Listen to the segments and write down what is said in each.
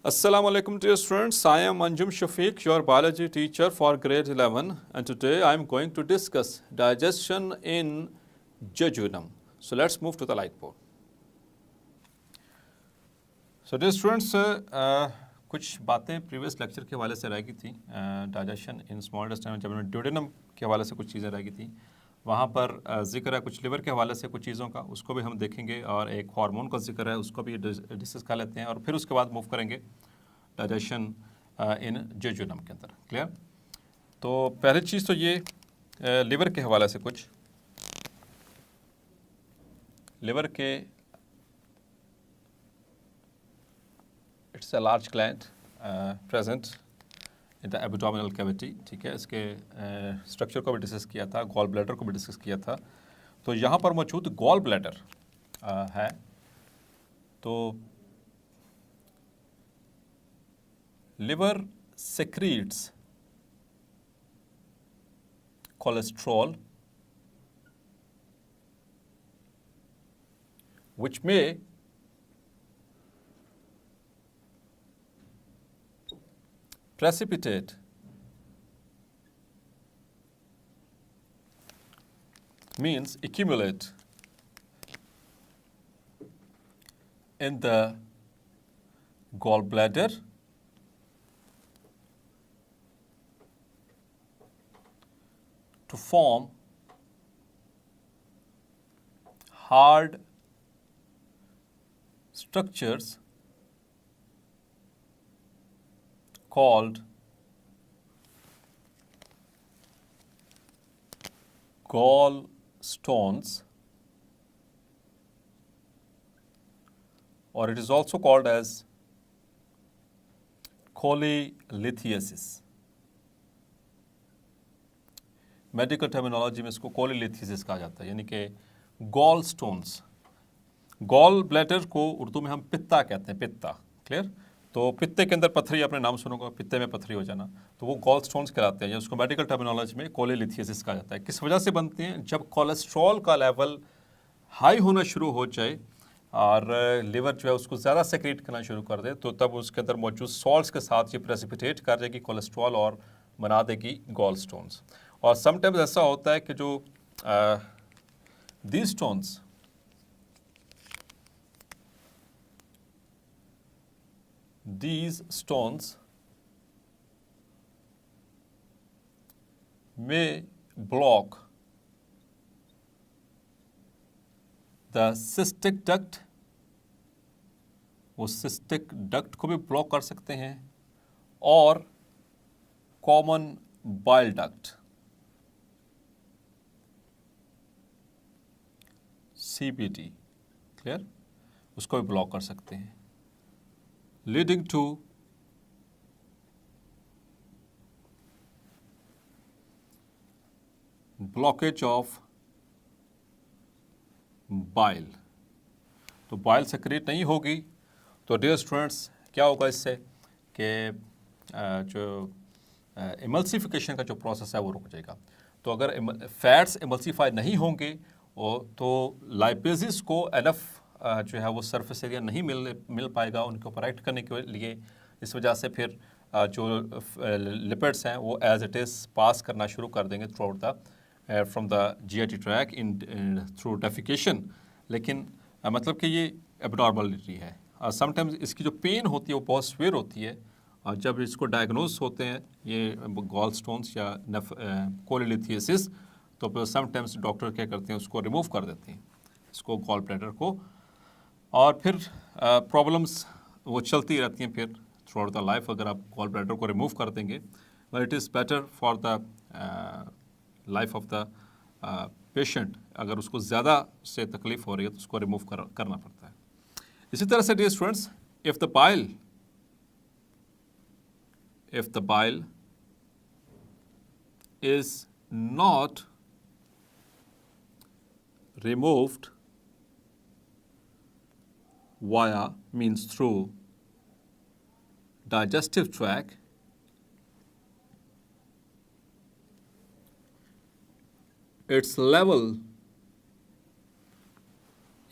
Assalamu alaikum dear students, I am Anjum Shafiq, your biology teacher for grade 11, and today I am going to discuss digestion in jejunum. So let's move to the whiteboard. So dear students, कुछ बातें previous lecture के हवाले से रह गई थी digestion in small intestine में, जब हमने ड्यूडेनम के हवाले से कुछ चीज़ें रह गई थी, वहाँ पर जिक्र है कुछ लिवर के हवाले से कुछ चीज़ों का, उसको भी हम देखेंगे, और एक हार्मोन का जिक्र है उसको भी डिस्कस कर लेते हैं, और फिर उसके बाद मूव करेंगे डाइजेशन इन जेजुनम के अंदर। क्लियर? तो पहली चीज़ तो ये लिवर के हवाले से कुछ, लिवर के it's a large gland present in the abdominal cavity. ठीक है, इसके स्ट्रक्चर को भी डिस्कस किया था, गॉल ब्लैडर को भी डिस्कस किया था। तो यहाँ पर मौजूद गॉल ब्लैडर है, तो liver secretes cholesterol which may precipitate means accumulate in the gallbladder to form hard structures called gallstones, or it is also called as cholelithiasis. Medical terminology में इसको कोलिलिथियसिस कहा जाता है, यानी कि गॉल स्टोन्स। गॉल ब्लैडर को उर्दू में हम पित्ता कहते हैं, पित्ता। क्लियर? तो पित्ते के अंदर पथरी, आपने नाम सुनोगा, पित्ते में पथरी हो जाना, तो वो गॉल स्टोन्स कहलाते हैं, या उसको मेडिकल टर्मिनोलॉजी में कोलिलिथियसिस कहा जाता है। किस वजह से बनते हैं? जब कोलेस्ट्रॉल का लेवल हाई होना शुरू हो जाए और लिवर जो है उसको ज़्यादा सेक्रेट करना शुरू कर दे, तो तब उसके अंदर मौजूद सॉल्ट्स के साथ ये प्रेसिपिटेट कर देगी कोलेस्ट्रॉल और बना देगी गॉल स्टोन्स। और समटाइम्स ऐसा होता है कि जो these stones may block the cystic duct, वो सिस्टिक डक्ट को भी ब्लॉक कर सकते हैं, और common bile duct CBD, clear, उसको भी ब्लॉक कर सकते हैं, leading to blockage of bile. तो बाइल सेक्रेट नहीं होगी तो डियर स्टूडेंट्स क्या होगा इससे कि जो इमल्सिफिकेशन का जो प्रोसेस है वो रुक जाएगा। तो अगर फैट्स इमल्सिफाई नहीं होंगे तो लाइपेजिस को एनफ जो है वो सरफेस एरिया नहीं मिल पाएगा उनको ऑपरेट करने के लिए। इस वजह से फिर जो लिपिड्स हैं वो एज इट इज़ पास करना शुरू कर देंगे through out the from the GIT track in through defecation. लेकिन मतलब कि ये एबनॉर्मलिटी है। समटाइम्स इसकी जो पेन होती है वो बहुत सीवियर होती है, और जब इसको डायग्नोस होते हैं ये गॉल स्टोन्स या कोलिलिथियसिस, तो फिर समटाइम्स डॉक्टर क्या करते हैं, उसको रिमूव कर देते हैं, इसको गॉल ब्लैडर को, और फिर प्रॉब्लम्स वो चलती रहती हैं फिर थ्रू आउट द लाइफ अगर आप गॉल ब्लैडर को रिमूव कर देंगे। But it is better for the life of the patient. अगर उसको ज़्यादा से तकलीफ हो रही है तो उसको रिमूव करना पड़ता है। इसी तरह से dear students, if the bile is not removed via means through digestive tract, its level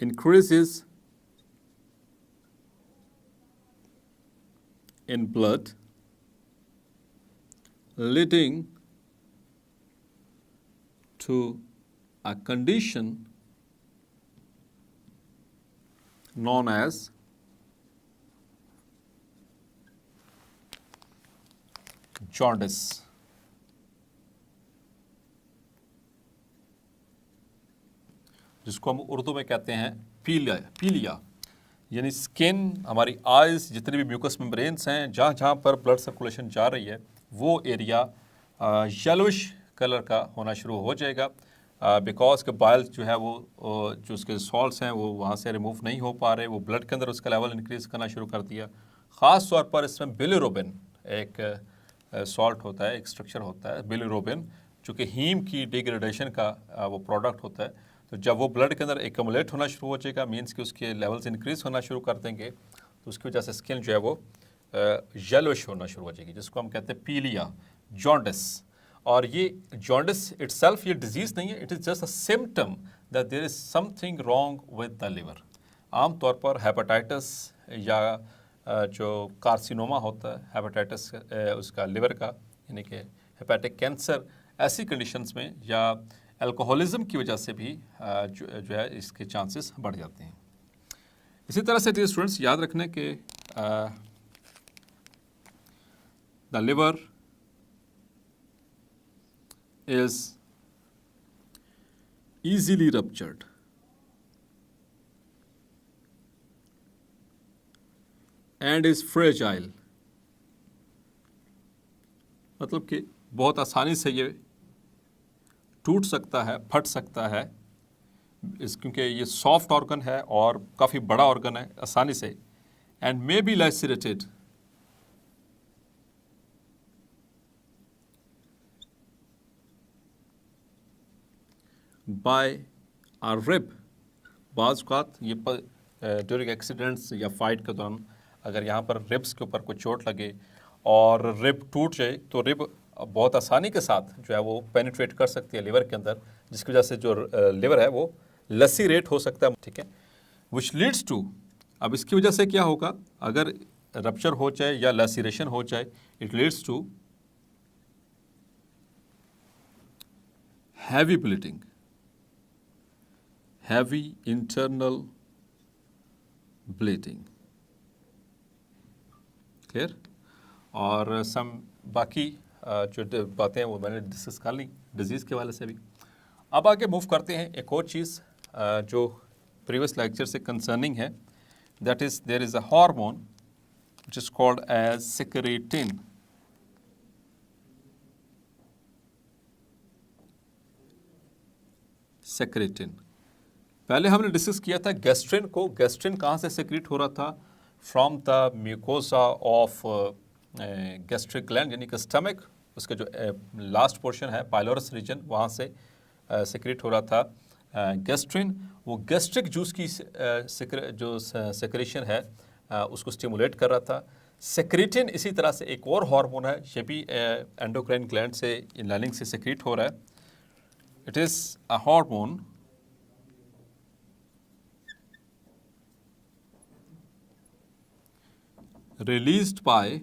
increases in blood leading to a condition known as jaundice. जिसको हम उर्दू में कहते हैं पीलिया, यानी स्किन, हमारी आइज़, जितने भी म्यूकस मेम्ब्रेन्स हैं, जहाँ जहाँ पर ब्लड सर्कुलेशन जा रही है वो एरिया येलोइश कलर का होना शुरू हो जाएगा, बिकॉज के बाइल्स जो है वो जो उसके सॉल्ट्स हैं वो वहाँ से रिमूव नहीं हो पा रहे, वो ब्लड के अंदर उसका लेवल इंक्रीज़ करना शुरू कर दिया। ख़ास तौर पर इसमें बिलिरुबिन एक सॉल्ट होता है, एक स्ट्रक्चर होता है बिलिरुबिन, जो कि हीम की डिग्रेडेशन का वो प्रोडक्ट होता है। तो जब वो ब्लड के अंदर एकमुलेट होना शुरू हो जाएगा, मीन्स कि उसके लेवल्स इंक्रीज़ होना शुरू कर देंगे, तो उसकी वजह से स्किन जो है वो येलोइश होना शुरू हो जाएगी, जिसको हम कहते हैं पीलिया, जॉन्डिस। और ये जॉन्डिस इटसेल्फ ये डिजीज़ नहीं है, it is just a symptom that there is something wrong with the liver. आमतौर पर हेपेटाइटिस या जो कार्सिनोमा होता है, हेपेटाइटिस उसका लिवर का, यानी कि हेपेटिक कैंसर, ऐसी कंडीशंस में या अल्कोहलिज्म की वजह से भी जो है इसके चांसेस बढ़ जाते हैं। इसी तरह से डियर स्टूडेंट्स याद रखने के the liver is easily ruptured and is fragile, मतलब कि बहुत आसानी से ये टूट सकता है, फट सकता है, क्योंकि ये सॉफ्ट ऑर्गन है और काफ़ी बड़ा ऑर्गन है, आसानी से, and may be lacerated by a rib. बाज़ औक़ात ये ड्यूरिंग एक्सीडेंट्स या फाइट के दौरान अगर यहाँ पर रिब्स के ऊपर कोई चोट लगे और रिब टूट जाए, तो रिब बहुत आसानी के साथ जो है वो पेनिट्रेट कर सकती है लिवर के अंदर, जिसकी वजह से जो लिवर है वो लसीरेट हो सकता है, ठीक है, विच लीड्स टू, अब इसकी वजह से क्या होगा, अगर रप्चर हो जाए या लसीरेशन हो जाए, it leads to heavy bleeding, heavy internal bleeding, clear। और सम बाकी जो बातें हैं वो मैंने डिस्कस कर ली डिजीज़ के वाले से भी। अब आगे मूव करते हैं एक और चीज़ जो प्रीवियस लेक्चर से कंसर्निंग है, that is there is a hormone which is called as secretin। secretin, पहले हमने डिस्कस किया था गैस्ट्रिन को। गैस्ट्रिन कहाँ से सेक्रेट हो रहा था? From the mucosa of gastric gland, यानी कि स्टमक, उसके जो लास्ट पोर्शन है पाइलोरस रीजन, वहाँ से सेक्रेट हो रहा था गैस्ट्रिन। वो गैस्ट्रिक जूस की जो सेक्रेशन है उसको स्टिमुलेट कर रहा था। सेक्रेटिन इसी तरह से एक और हार्मोन है, ये भी एंडोक्राइन ग्लैंड से लाइनिंग से सेक्रेट हो रहा है। It is a hormone released by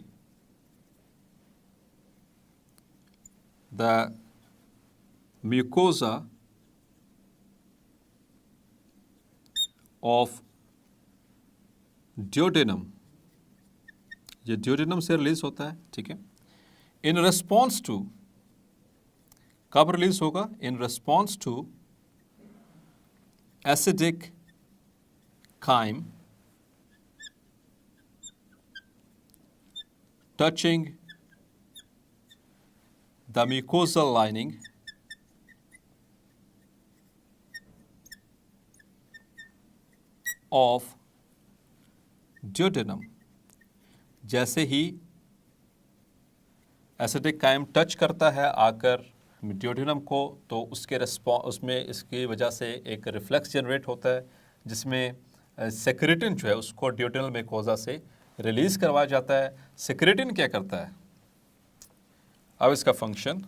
the mucosa of duodenum, ये duodenum से रिलीज होता है, ठीक है। इन रिस्पॉन्स टू, कब रिलीज होगा? In response to acidic chyme touching the mucosal lining of duodenum। जैसे ही एसिडिक काइम टच करता है आकर ड्यूोडेनम को, तो उसमें इसकी वजह से एक रिफ्लेक्स जनरेट होता है, जिसमें सेक्रेटिन जो है उसको ड्यूोडेनल म्यूकोसा से रिलीज़ करवाया जाता है। सेक्रेटिन क्या करता है? अब इसका फंक्शन,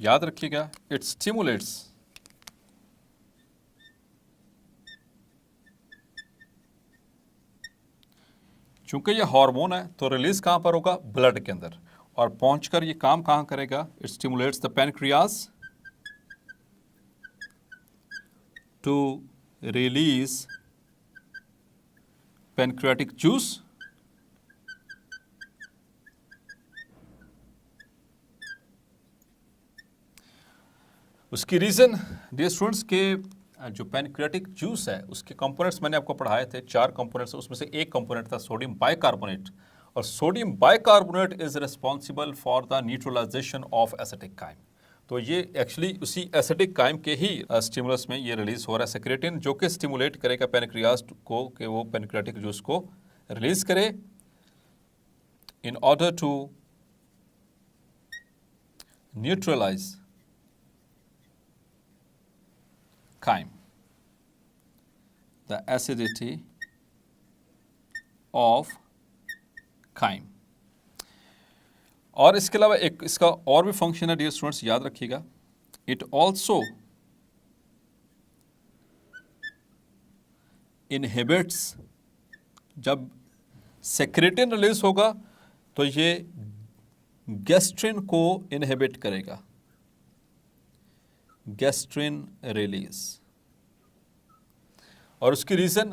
याद रखिएगा, इट स्टिमुलेट्स चूंकि ये हार्मोन है तो रिलीज कहां पर होगा? ब्लड के अंदर। और पहुंचकर ये काम कहां करेगा? It stimulates the pancreas to release pancreatic juice उसकी रीजन डियर स्टूडेंट्स के जो पैनक्रियाटिक जूस है उसके कंपोनेंट्स मैंने आपको पढ़ाए थे, 4 कंपोनेंट्स, उसमें से एक कंपोनेंट था सोडियम बाइकार्बोनेट, और sodium bicarbonate is responsible for the neutralisation of acetic chyme. तो ये एक्चुअली उसी एसिटिक काइम के ही स्टिमुलस में ये रिलीज हो रहा है सेक्रेटिन, जो कि स्टिमुलेट करेगा पैनक्रियाज को कि वो पैनक्रियाटिक जूस को रिलीज करे in order to neutralise chyme, the acidity of chyme। और इसके अलावा एक इसका और भी फंक्शन है डियर स्टूडेंट्स, याद रखिएगा, इट ऑल्सो इनहिबिट्स, जब सेक्रेटिन रिलीज होगा तो ये गैस्ट्रिन को इनहिबिट करेगा, गैस्ट्रिन रिलीज। और उसकी रीज़न,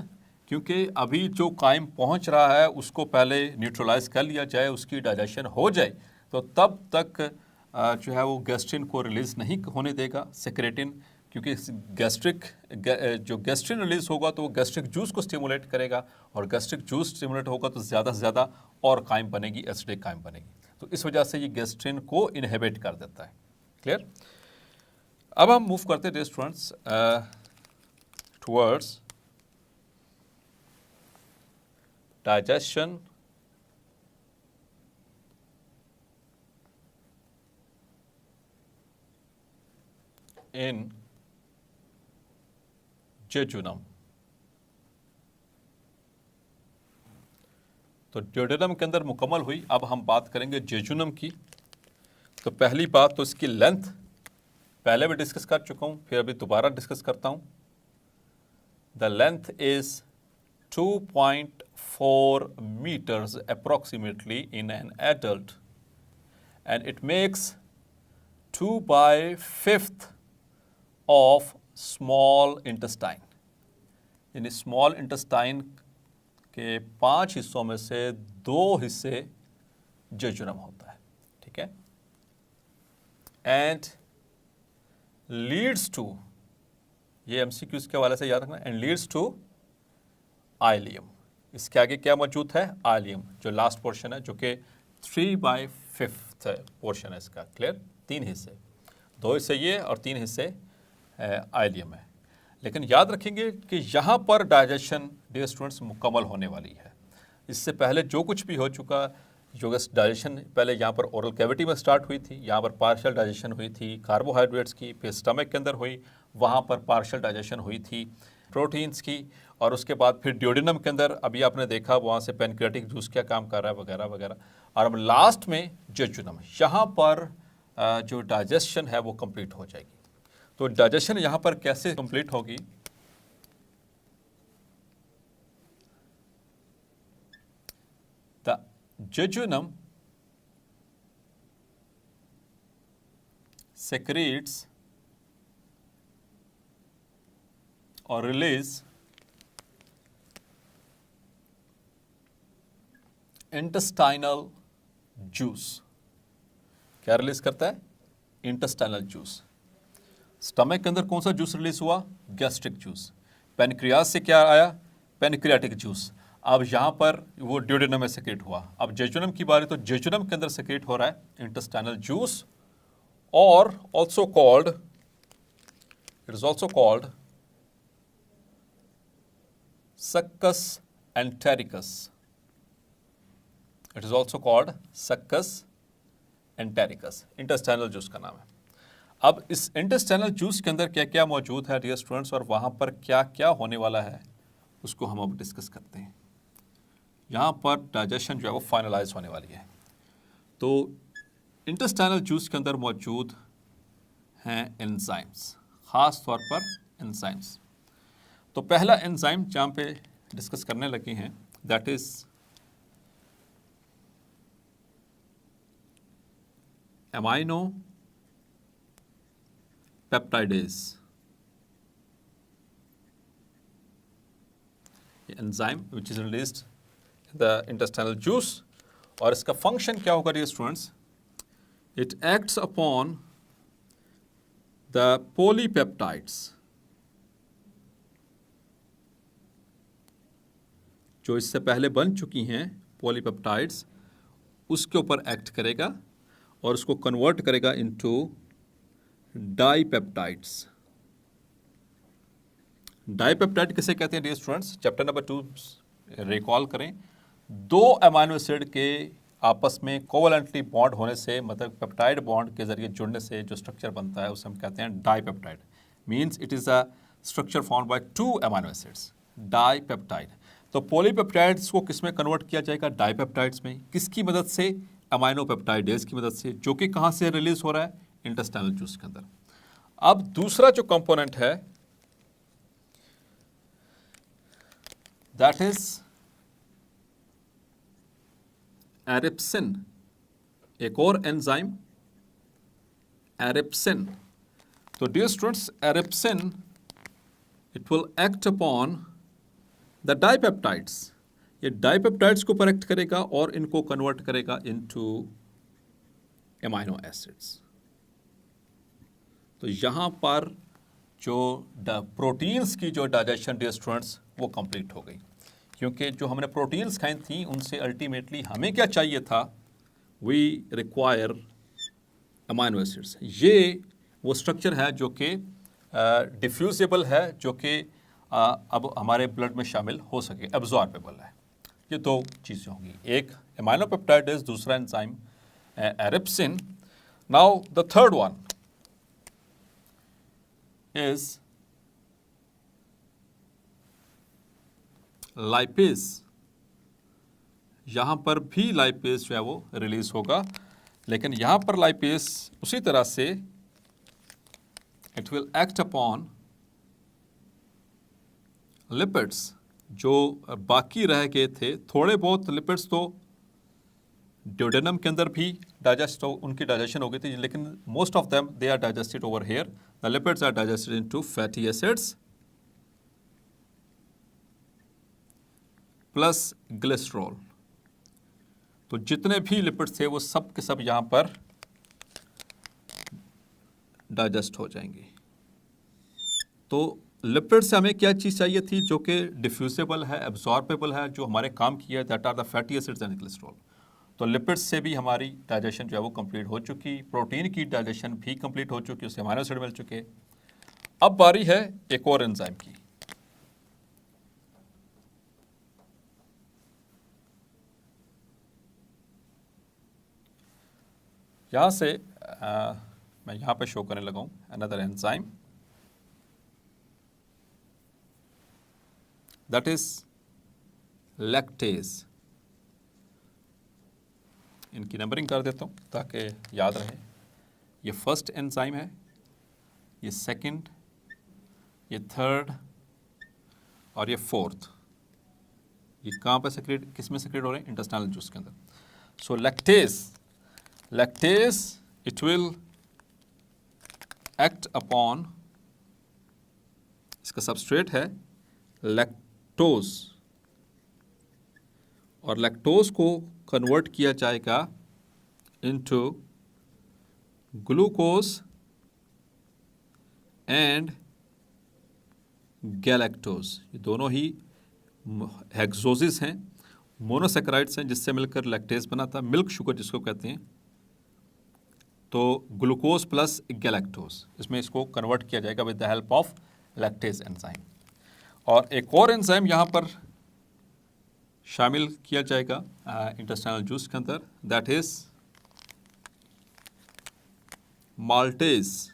क्योंकि अभी जो काइम पहुंच रहा है उसको पहले न्यूट्रलाइज कर लिया जाए, उसकी डाइजेशन हो जाए, तो तब तक जो है वो गैस्ट्रिन को रिलीज नहीं होने देगा सेक्रेटिन, क्योंकि जो गैस्ट्रिन रिलीज होगा तो वो गैस्ट्रिक जूस को स्टिमुलेट करेगा, और गैस्ट्रिक जूस स्टिमुलेट होगा तो ज़्यादा से ज़्यादा और काइम बनेगी, एसिडिक काइम बनेगी। तो इस वजह से ये गैस्ट्रिन को इनहिबिट कर देता है। क्लियर? अब हम मूव करते हैं स्टूडेंट्स टुवर्ड्स डाइजेशन इन जेजुनम। तो ड्यूडेनम के अंदर मुकम्मल हुई, अब हम बात करेंगे जेजुनम की। तो पहली बात तो इसकी लेंथ पहले भी डिस्कस कर चुका हूं, फिर अभी दोबारा डिस्कस करता हूं। The length is 2.4 meters approximately in an adult, and it makes 2/5 of small intestine। यानी स्मॉल इंटेस्टाइन के 5 हिस्सों में से 2 हिस्से जेजुनम होता है। ठीक है? एंड लीड्स टू, ये एमसीक्यूज के हवाले से याद रखना, एंड लीड्स टू आइलियम। इसके आगे क्या मौजूद है? आइलियम, जो लास्ट पोर्शन है, जो कि 3/5 पोर्शन है इसका। क्लियर? 3 हिस्से, 2 हिस्से ये और 3 हिस्से आइलियम है। लेकिन याद रखेंगे कि यहाँ पर डाइजेशन डियर स्टूडेंट्स मुकम्मल होने वाली है। इससे पहले जो कुछ भी हो चुका, जो डाइजेशन पहले यहाँ पर ओरल कैविटी में स्टार्ट हुई थी, यहाँ पर पार्शियल डाइजेशन हुई थी कार्बोहाइड्रेट्स की, फिर स्टमक के अंदर हुई, वहाँ पर पार्शियल डाइजेशन हुई थी प्रोटीन्स की, और उसके बाद फिर ड्यूडेनम के अंदर अभी आपने देखा वहाँ से पैनक्रियाटिक जूस क्या काम कर रहा है वगैरह वगैरह, और अब लास्ट में जेजुनम, यहाँ पर जो डाइजेशन है वो कंप्लीट हो जाएगी। तो डाइजेशन यहाँ पर कैसे कंप्लीट होगी? The jejunum secretes or release intestinal juice। क्या रिलीज करता है? Intestinal juice. स्टमक के अंदर कौन सा जूस रिलीज हुआ? Gastric juice. पैनक्रियाज से क्या आया? Pancreatic juice. अब यहाँ पर वो ड्यूडेनम में सेक्रेट हुआ। अब जेजुनम की बारी, तो जेजुनम के अंदर सेक्रेट हो रहा है इंटेस्टाइनल जूस, और also called, it is also called succus entericus. It is also called succus entericus, intestinal juice का नाम है। अब इस इंटेस्टाइनल जूस के अंदर क्या क्या मौजूद है डियर स्टूडेंट्स, और वहाँ पर क्या क्या होने वाला है, उसको हम अब डिस्कस करते हैं। यहाँ पर डाइजेशन जो है वो फाइनलाइज होने वाली है। तो इंटेस्टाइनल जूस के अंदर मौजूद हैं एंजाइम्स, खास तौर पर एंजाइम्स। तो पहला एंजाइम जहाँ पे डिस्कस करने लगे हैं that is aminopeptidase. Enzyme which is released in the intestinal juice, और इसका फंक्शन क्या होगा dear students, it acts upon the polypeptides, जो इससे पहले बन चुकी हैं पॉलीपेप्टाइड्स, उसके ऊपर एक्ट करेगा और उसको कन्वर्ट करेगा इनटू डाइपेप्टाइड्स। डाइपेप्टाइड किसे कहते हैं dear students, chapter number 2 recall करें। दो अमाइनो एसिड के आपस में कोवलेंटली बॉन्ड होने से, मतलब पेप्टाइड बॉन्ड के जरिए जुड़ने से जो स्ट्रक्चर बनता है उसे हम कहते हैं dipeptide. Means it is a structure formed by two amino acids, dipeptide. तो पॉलीपेप्टाइड्स को किस में कन्वर्ट किया जाएगा, डाइपेप्टाइड्स में। किसकी मदद से, अमाइनो पेप्टाइडेज की मदद से, जो कि कहाँ से रिलीज हो रहा है, इंटेस्टाइनल जूस के अंदर। अब दूसरा जो कंपोनेंट है दैट इज एरिप्सिन, एक और एंजाइम एरिप्सिन। तो dear students, erepsin it will act upon the dipeptides, ये डाइपेप्टाइड्स को एक्ट करेगा और इनको कन्वर्ट करेगा इनटू एमाइनो एसिड्स। तो यहाँ पर जो प्रोटीन्स की जो डाइजेशन डियर स्टूडेंट्स वो कंप्लीट हो गई, क्योंकि जो हमने प्रोटीन्स खाई थी उनसे अल्टीमेटली हमें क्या चाहिए था, वी रिक्वायर अमाइनो एसिड्स। ये वो स्ट्रक्चर है जो कि डिफ्यूजेबल है, जो कि अब हमारे ब्लड में शामिल हो सके, एब्जॉर्बेबल है। ये दो चीज़ें होंगी, एक अमाइनो पेप्टाइडेज, दूसरा enzyme erepsin. Now the third one is lipase. यहां पर भी लाइपेज जो है वो रिलीज होगा, लेकिन यहां पर लाइपेज उसी तरह से it will act upon lipids. जो बाकी रह गए थे थोड़े बहुत लिपिड्स, तो ड्यूडेनम के अंदर भी डाइजेस्ट उनकी डाइजेशन हो गई थी, लेकिन most of them they are digested over here. The lipids are digested into fatty acids plus glycerol. तो जितने भी लिपिड्स थे वो सब के सब यहां पर डाइजेस्ट हो जाएंगे। तो लिपिड से हमें क्या चीज़ चाहिए थी, जो कि डिफ्यूजेबल है, एब्जॉर्बेबल है, जो हमारे काम किया, that are the fatty acids and glycerol. तो लिपिड्स से भी हमारी डाइजेशन जो है वो कंप्लीट हो चुकी, प्रोटीन की डाइजेशन भी कंप्लीट हो चुकी, उससे अमाइनो एसिड मिल चुके। अब बारी है एक और एंजाइम की। यहाँ से मैं यहाँ पे शो करने लगा हूँ another enzyme that is lactase. इनकी नंबरिंग कर देता हूँ ताकि याद रहे। ये फर्स्ट एंजाइम है, ये सेकंड, ये थर्ड और ये फोर्थ। ये कहाँ पे सेक्रेट, किस में सेक्रेट हो रहे हैं, इंटेस्टाइनल जूस के अंदर। So lactase it will act upon, इसका सबस्ट्रेट है लैक्टोज, और लैक्टोज को कन्वर्ट किया जाएगा इनटू ग्लूकोज एंड गैलेक्टोज। ये दोनों ही हेक्सोसिस हैं, मोनोसेकेराइड्स हैं, जिससे मिलकर लैक्टेज बना था, मिल्क शुगर जिसको कहते हैं। तो ग्लूकोज प्लस गैलेक्टोज, इसमें इसको कन्वर्ट किया जाएगा with the help of lactase enzyme. और एक और एंजाइम यहाँ पर शामिल किया जाएगा इंटेस्टाइनल जूस के अंदर, दैट इज माल्टेज।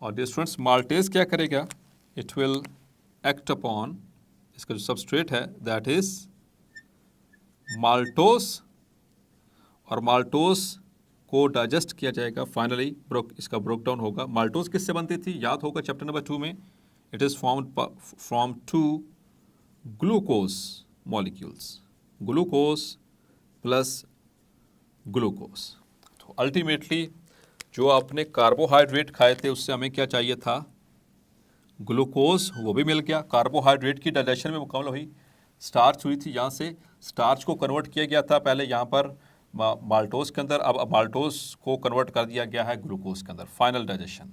और डियर स्टूडेंट्स, माल्टेज क्या करेगा, इट विल एक्ट अपॉन, इसका जो सबस्ट्रेट है दैट इज माल्टोस, और माल्टोस को डाइजेस्ट किया जाएगा, फाइनली इसका ब्रोक डाउन होगा। माल्टोज किससे बनती थी, याद होगा चैप्टर नंबर 2 में, it is formed from 2 glucose molecules, glucose plus glucose. तो अल्टीमेटली जो आपने कार्बोहाइड्रेट खाए थे उससे हमें क्या चाहिए था, ग्लूकोज, वो भी मिल गया। कार्बोहाइड्रेट की डाइजेशन में मुकम्मल हुई, स्टार्च हुई थी, यहाँ से स्टार्च को कन्वर्ट किया गया था पहले यहाँ पर माल्टोज के अंदर, अब माल्टोज को कन्वर्ट कर दिया गया है ग्लूकोज के अंदर, फाइनल डाइजेशन।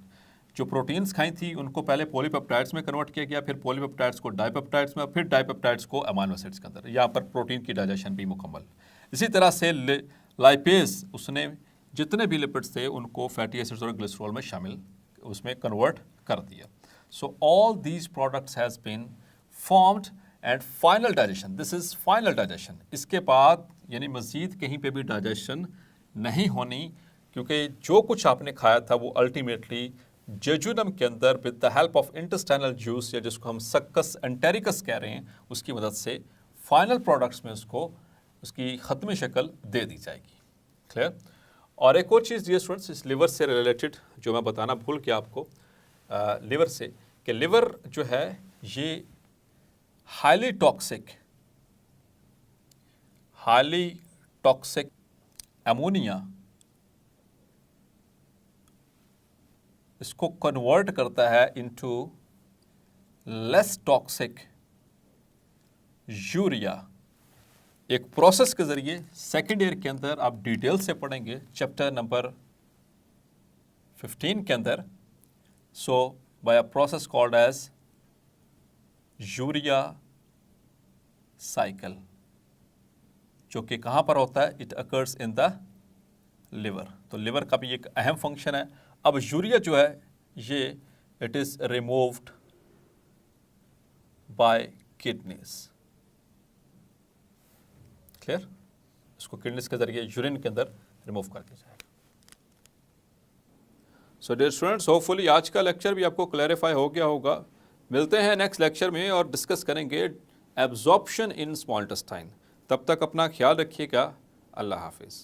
जो प्रोटीन्स खाई थी उनको पहले पॉलीपेप्टाइड्स में कन्वर्ट किया गया, फिर पॉलीपेप्टाइड्स को डाइपेप्टाइड्स में, फिर डाइपेप्टाइड्स को अमीनो एसिड्स के अंदर, यहाँ पर प्रोटीन की डाइजेशन भी मुकम्मल। इसी तरह से लाइपेज, उसने जितने भी लिपिड्स थे उनको फैटी एसिड्स और ग्लिसरॉल में शामिल, उसमें कन्वर्ट कर दिया। So all these products has been formed and final digestion, this is final digestion. इसके बाद यानी मज़ीद कहीं पे भी डाइजेशन नहीं होनी, क्योंकि जो कुछ आपने खाया था वो अल्टीमेटली जेजुनम के अंदर with the help of intestinal juice, या जिसको हम सक्कस एंटेरिकस कह रहे हैं, उसकी मदद से फाइनल प्रोडक्ट्स में उसको उसकी ख़त्मी शक्ल दे दी जाएगी। क्लियर। और एक और चीज़ डियर स्टूडेंट्स, इस लिवर से रिलेटेड जो मैं बताना भूल गया आपको, लिवर से, कि लिवर जो है ये हाईली टॉक्सिक अमोनिया इसको कन्वर्ट करता है इनटू लेस टॉक्सिक यूरिया, एक प्रोसेस के ज़रिए। सेकेंड ईयर के अंदर आप डिटेल से पढ़ेंगे चैप्टर नंबर 15 के अंदर। So by a process called as urea cycle, जो कि कहाँ पर होता है, it occurs in the liver. तो लिवर का भी एक अहम फंक्शन है। अब यूरिया जो है ये it is removed by kidneys. Clear, इसको किडनीज के जरिए यूरिन के अंदर रिमूव कर दिया जाएगा। सो डियर स्टूडेंट्स, होपफुली आज का लेक्चर भी आपको क्लैरिफाई हो गया होगा। मिलते हैं नेक्स्ट लेक्चर में और डिस्कस करेंगे एब्जॉर्प्शन इन स्मॉल इंटेस्टाइन। तब तक अपना ख्याल रखिएगा। अल्लाह हाफिज़।